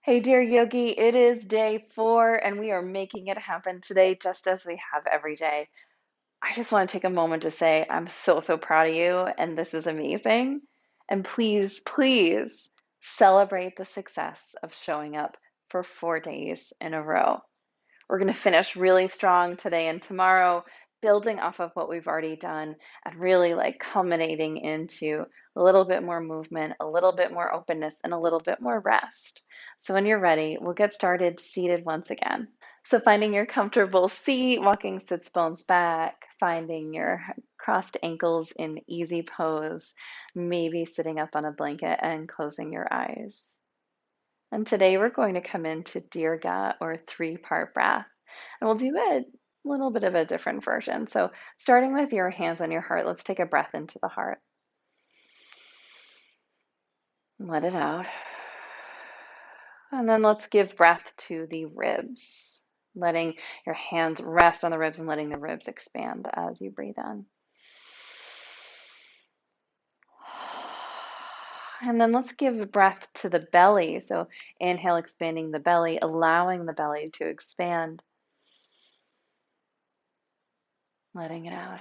Hey, dear yogi, it is day 4, and we are making it happen today, just as we have every day. I just want to take a moment to say I'm so, so proud of you, and this is amazing. And please, please celebrate the success of showing up for 4 days in a row. We're going to finish really strong today and tomorrow, building off of what we've already done and really like culminating into a little bit more movement, a little bit more openness, and a little bit more rest. So when you're ready, we'll get started seated once again. So finding your comfortable seat, walking sits bones back, finding your crossed ankles in easy pose, maybe sitting up on a blanket and closing your eyes. And today we're going to come into Dirga or 3-part breath. And we'll do a little bit of a different version. So starting with your hands on your heart, let's take a breath into the heart. Let it out. And then let's give breath to the ribs, letting your hands rest on the ribs and letting the ribs expand as you breathe in. And then let's give breath to the belly. So inhale, expanding the belly, allowing the belly to expand, letting it out.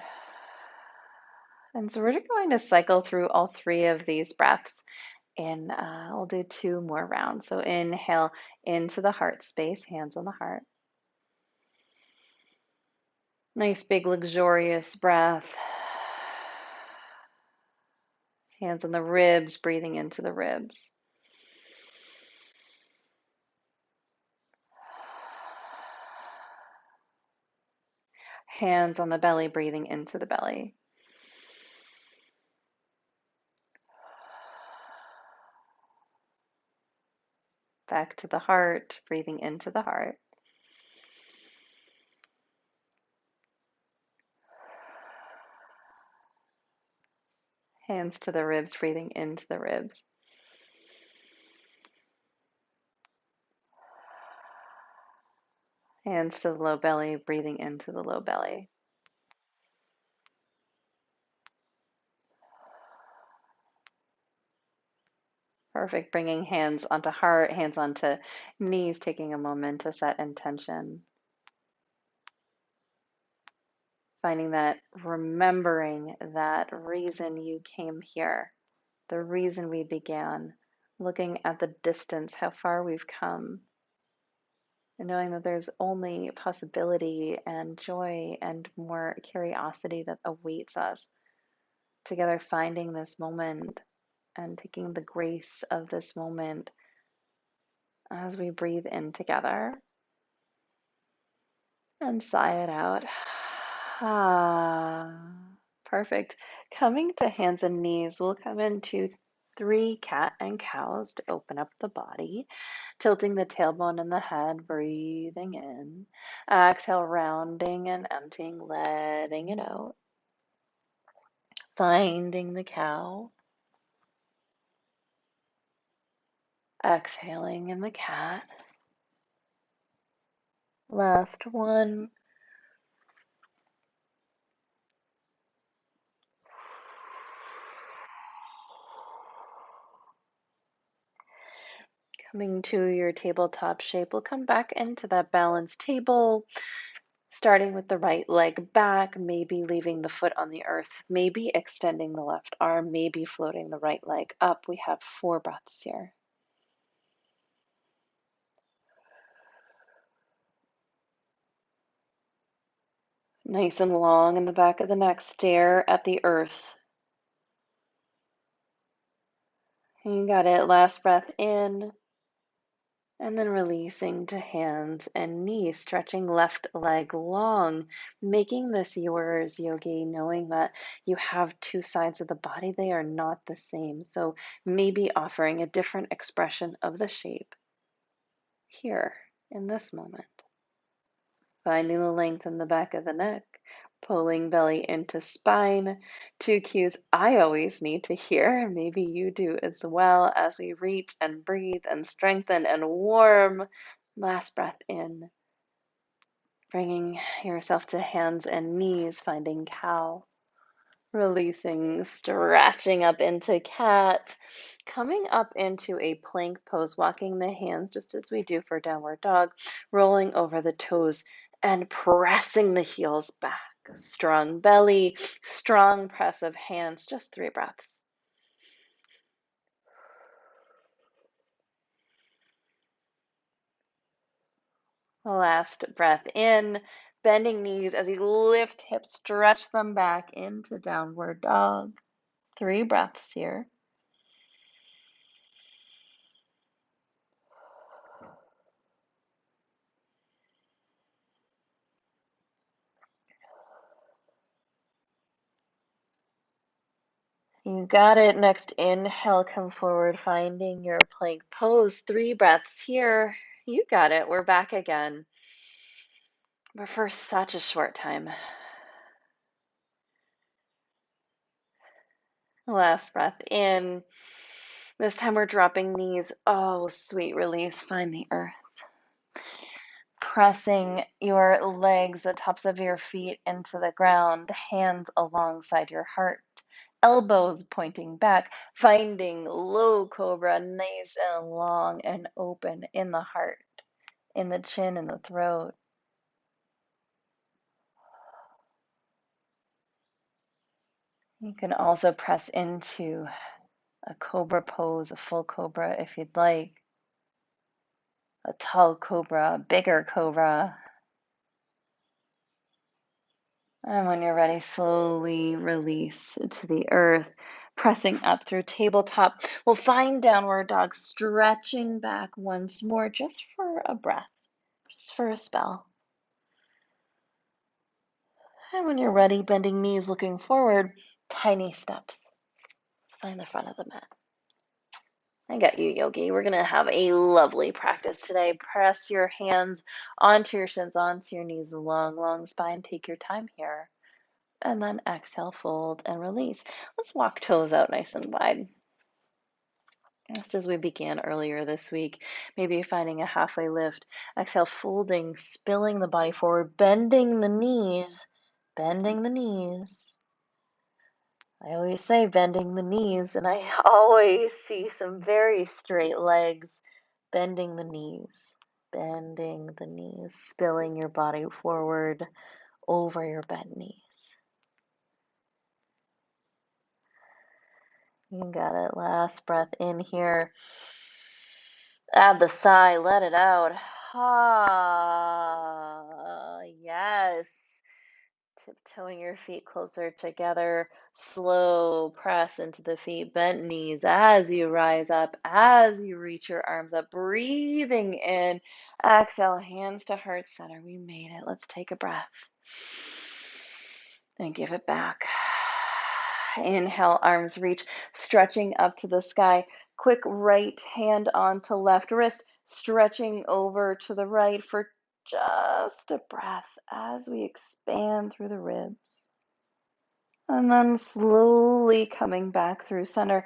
And so we're going to cycle through all 3 of these breaths. And we'll do 2 more rounds. So inhale into the heart space, hands on the heart. Nice big luxurious breath. Hands on the ribs, breathing into the ribs. Hands on the belly, breathing into the belly. Back to the heart, breathing into the heart. Hands to the ribs, breathing into the ribs. Hands to the low belly, breathing into the low belly. Perfect. Bringing hands onto heart, hands onto knees, taking a moment to set intention. Finding that, remembering that reason you came here, the reason we began, looking at the distance, how far we've come, and knowing that there's only possibility and joy and more curiosity that awaits us. Together, finding this moment and taking the grace of this moment as we breathe in together and sigh it out. Ah, perfect. Coming to hands and knees, we'll come into 3 cat and cows to open up the body, tilting the tailbone and the head, breathing in. Exhale, rounding and emptying, letting it out. Finding the cow. Exhaling in the cat. Last one. Coming to your tabletop shape, we'll come back into that balanced table, starting with the right leg back, maybe leaving the foot on the earth, maybe extending the left arm, maybe floating the right leg up. We have 4 breaths here. Nice and long in the back of the neck, stare at the earth. You got it. Last breath in. And then releasing to hands and knees, stretching left leg long, making this yours, yogi, knowing that you have 2 sides of the body. They are not the same. So maybe offering a different expression of the shape here in this moment. Finding the length in the back of the neck, pulling belly into spine. 2 cues I always need to hear, and maybe you do as well, as we reach and breathe and strengthen and warm. Last breath in, bringing yourself to hands and knees, finding cow. Releasing, stretching up into cat, coming up into a plank pose, walking the hands just as we do for downward dog, rolling over the toes and pressing the heels back. Strong belly, strong press of hands, just 3 breaths. Last breath in, bending knees as you lift hips, stretch them back into downward dog. 3 breaths here. You got it. Next inhale, come forward, finding your plank pose. 3 breaths here. You got it. We're back again. But for such a short time. Last breath in. This time we're dropping knees. Oh, sweet release. Find the earth. Pressing your legs, the tops of your feet into the ground, hands alongside your heart, elbows pointing back, finding low cobra, nice and long and open in the heart, in the chin and the throat. You can also press into a cobra pose, a full cobra if you'd like, a tall cobra, a bigger cobra. And when you're ready, slowly release to the earth, pressing up through tabletop. We'll find downward dog, stretching back once more, just for a breath, just for a spell. And when you're ready, bending knees, looking forward, tiny steps. Let's find the front of the mat. I got you, Yogi. We're going to have a lovely practice today. Press your hands onto your shins, onto your knees, long, long spine. Take your time here. And then exhale, fold, and release. Let's walk toes out nice and wide. Just as we began earlier this week, maybe finding a halfway lift. Exhale, folding, spilling the body forward, bending the knees, bending the knees. I always say bending the knees, and I always see some very straight legs. Bending the knees, spilling your body forward over your bent knees. You got it. Last breath in here. Add the sigh, let it out. Ah, yes. Tiptoeing your feet closer together. Slow press into the feet, bent knees as you rise up, as you reach your arms up. Breathing in. Exhale, hands to heart center. We made it. Let's take a breath and give it back. Inhale, arms reach, stretching up to the sky. Quick right hand onto left wrist, stretching over to the right for just a breath as we expand through the ribs. And then slowly coming back through center,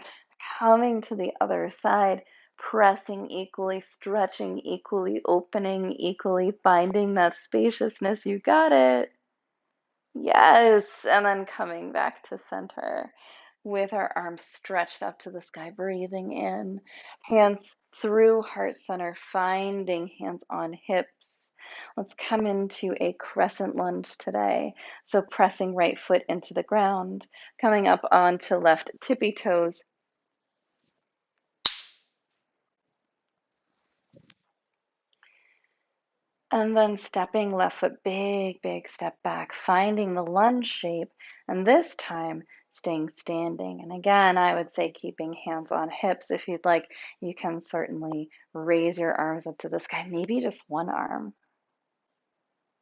coming to the other side, pressing equally, stretching equally, opening equally, finding that spaciousness. You got it. Yes, and then coming back to center with our arms stretched up to the sky, breathing in, hands through heart center, finding hands on hips. Let's come into a crescent lunge today. So pressing right foot into the ground, coming up onto left tippy toes, and then stepping left foot, big, big step back, finding the lunge shape, and this time staying standing. And again, I would say keeping hands on hips. If you'd like, you can certainly raise your arms up to the sky, maybe just one arm,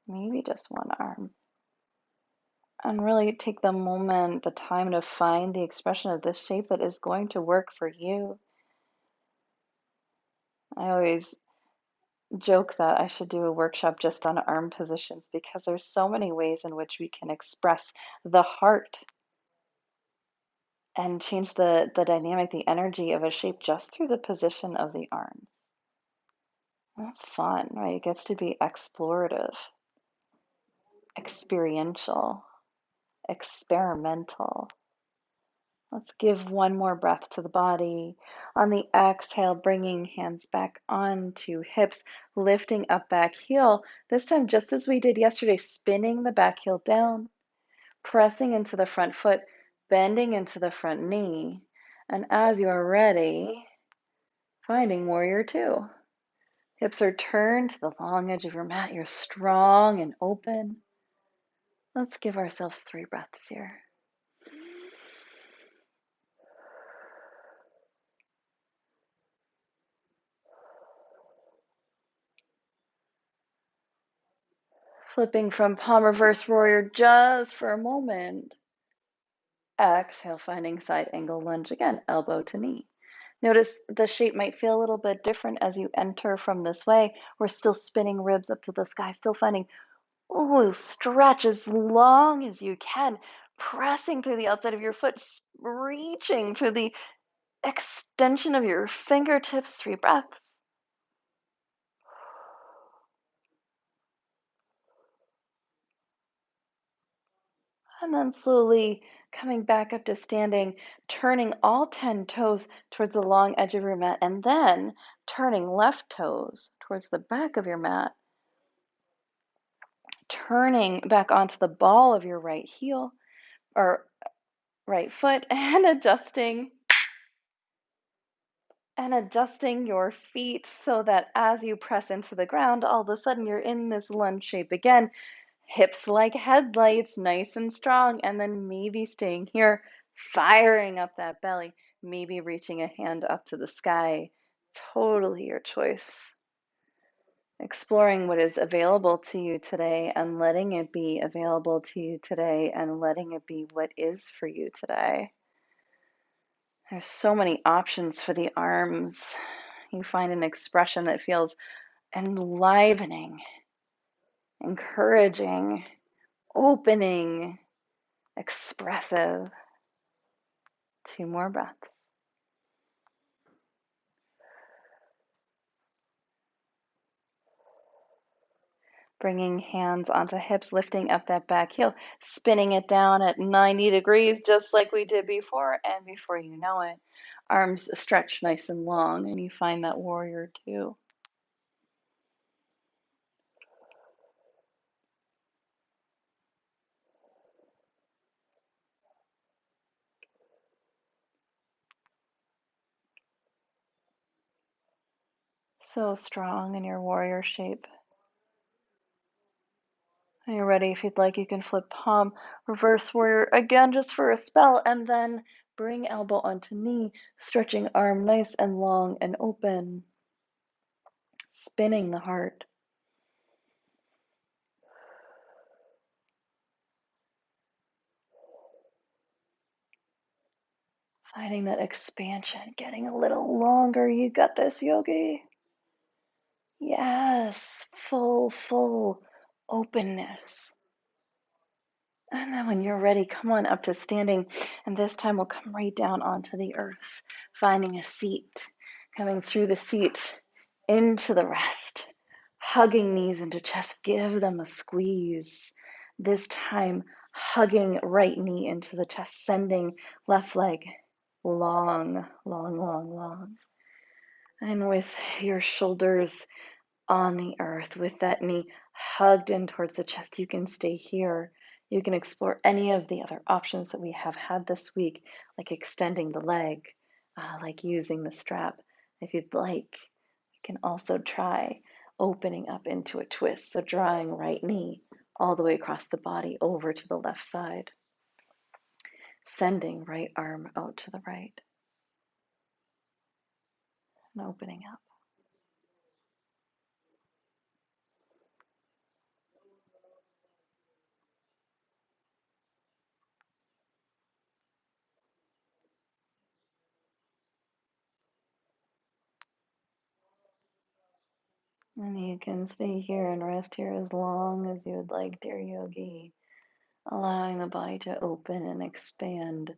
maybe just one arm. And really take the moment, the time to find the expression of this shape that is going to work for you. I always joke that I should do a workshop just on arm positions because there's so many ways in which we can express the heart and change the dynamic, the energy of a shape just through the position of the arms. That's fun, right? It gets to be explorative, experiential, experimental. Let's give one more breath to the body. On the exhale, bringing hands back onto hips, lifting up back heel. This time, just as we did yesterday, spinning the back heel down, pressing into the front foot, bending into the front knee. And as you are ready, finding warrior two. Hips are turned to the long edge of your mat. You're strong and open. Let's give ourselves 3 breaths here. Flipping from palm reverse warrior just for a moment. Exhale, finding side angle lunge again, elbow to knee. Notice the shape might feel a little bit different as you enter from this way. We're still spinning ribs up to the sky, still finding, stretch as long as you can, pressing through the outside of your foot, reaching for the extension of your fingertips. 3 breaths. And then slowly coming back up to standing, turning all 10 toes towards the long edge of your mat, and then turning left toes towards the back of your mat, turning back onto the ball of your right heel or right foot, and adjusting your feet so that as you press into the ground, all of a sudden you're in this lunge shape again. Hips like headlights, nice and strong, and then maybe staying here, firing up that belly, maybe reaching a hand up to the sky. Totally your choice. Exploring what is available to you today and letting it be available to you today and letting it be what is for you today. There's so many options for the arms. You find an expression that feels enlivening, encouraging, opening, expressive. 2 more breaths. Bringing hands onto hips, lifting up that back heel, spinning it down at 90 degrees, just like we did before. And before you know it, arms stretch nice and long, and you find that warrior two. So strong in your warrior shape. When you're ready, if you'd like, you can flip palm, reverse warrior again just for a spell, and then bring elbow onto knee, stretching arm nice and long and open, spinning the heart. Finding that expansion, getting a little longer. You got this, yogi. Yes, full openness. And then when you're ready, come on up to standing. And this time we'll come right down onto the earth, finding a seat, coming through the seat into the rest, hugging knees into chest, give them a squeeze. This time, hugging right knee into the chest, sending left leg long. And with your shoulders on the earth, with that knee hugged in towards the chest, you can stay here. You can explore any of the other options that we have had this week, like extending the leg, like using the strap. If you'd like, you can also try opening up into a twist. So drawing right knee all the way across the body over to the left side. Sending right arm out to the right. And opening up. And you can stay here and rest here as long as you would like, dear yogi, allowing the body to open and expand.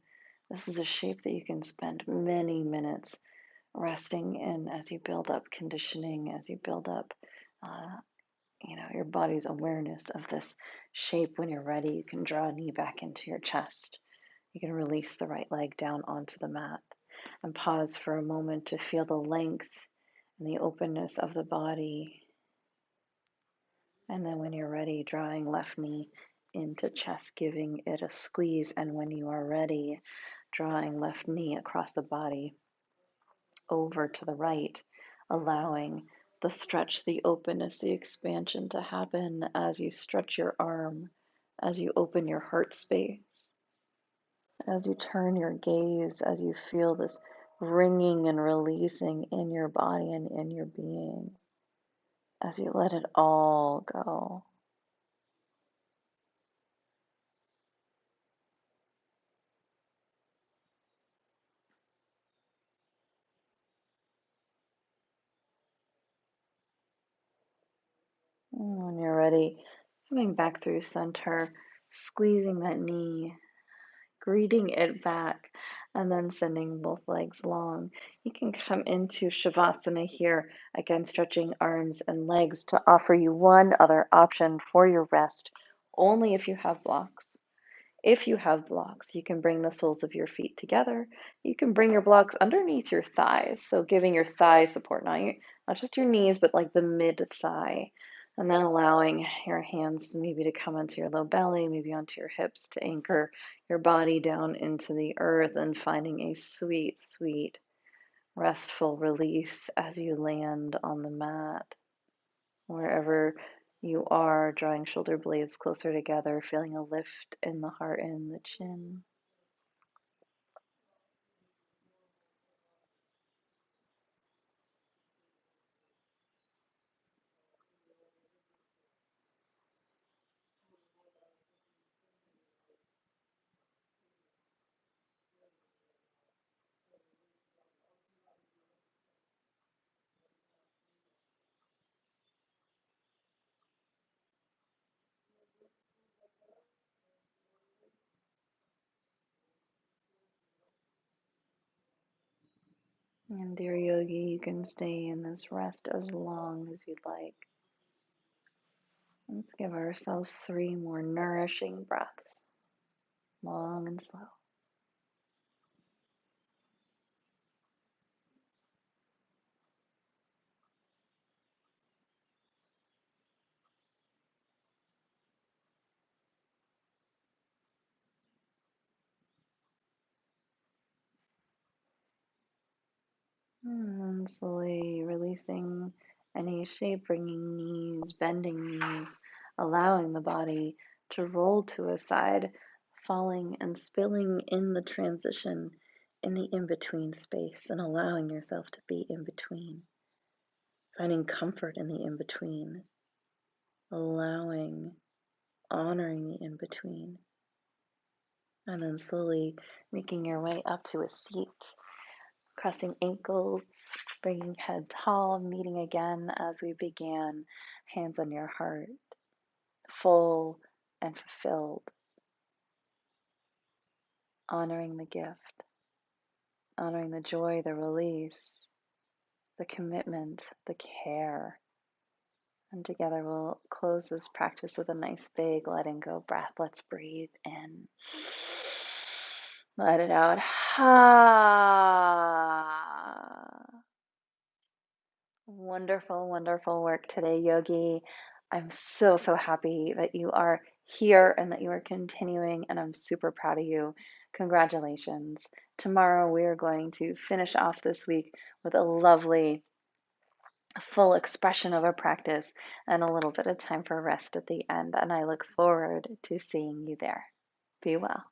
This is a shape that you can spend many minutes resting in as you build up conditioning, as you build up your body's awareness of this shape. When you're ready, you can draw a knee back into your chest. You can release the right leg down onto the mat and pause for a moment to feel the length and the openness of the body. And then when you're ready, drawing left knee into chest, giving it a squeeze. And when you are ready, drawing left knee across the body over to the right, allowing the stretch, the openness, the expansion to happen as you stretch your arm, as you open your heart space, as you turn your gaze, as you feel this ringing and releasing in your body and in your being, as you let it all go. And when you're ready, coming back through center, squeezing that knee, greeting it back, and then sending both legs long. You can come into Shavasana here, again stretching arms and legs to offer you one other option for your rest, only if you have blocks. If you have blocks, you can bring the soles of your feet together. You can bring your blocks underneath your thighs, so giving your thigh support, not just your knees, but like the mid thigh. And then allowing your hands maybe to come onto your low belly, maybe onto your hips to anchor your body down into the earth, and finding a sweet, sweet, restful release as you land on the mat. Wherever you are, drawing shoulder blades closer together, feeling a lift in the heart and the chin. And dear yogi, you can stay in this rest as long as you'd like. Let's give ourselves 3 more nourishing breaths, long and slow. And slowly releasing any shape, bringing knees, bending knees, allowing the body to roll to a side, falling and spilling in the transition, in the in-between space, and allowing yourself to be in between, finding comfort in the in-between, allowing, honoring the in-between, and then slowly making your way up to a seat. Crossing ankles, bringing head tall, meeting again as we began, hands on your heart, full and fulfilled, honoring the gift, honoring the joy, the release, the commitment, the care. And together we'll close this practice with a nice big letting go breath. Let's breathe in. Let it out. Wonderful, wonderful work today, Yogi. I'm so, so happy that you are here and that you are continuing, and I'm super proud of you. Congratulations. Tomorrow, we are going to finish off this week with a lovely full expression of a practice and a little bit of time for rest at the end. And I look forward to seeing you there. Be well.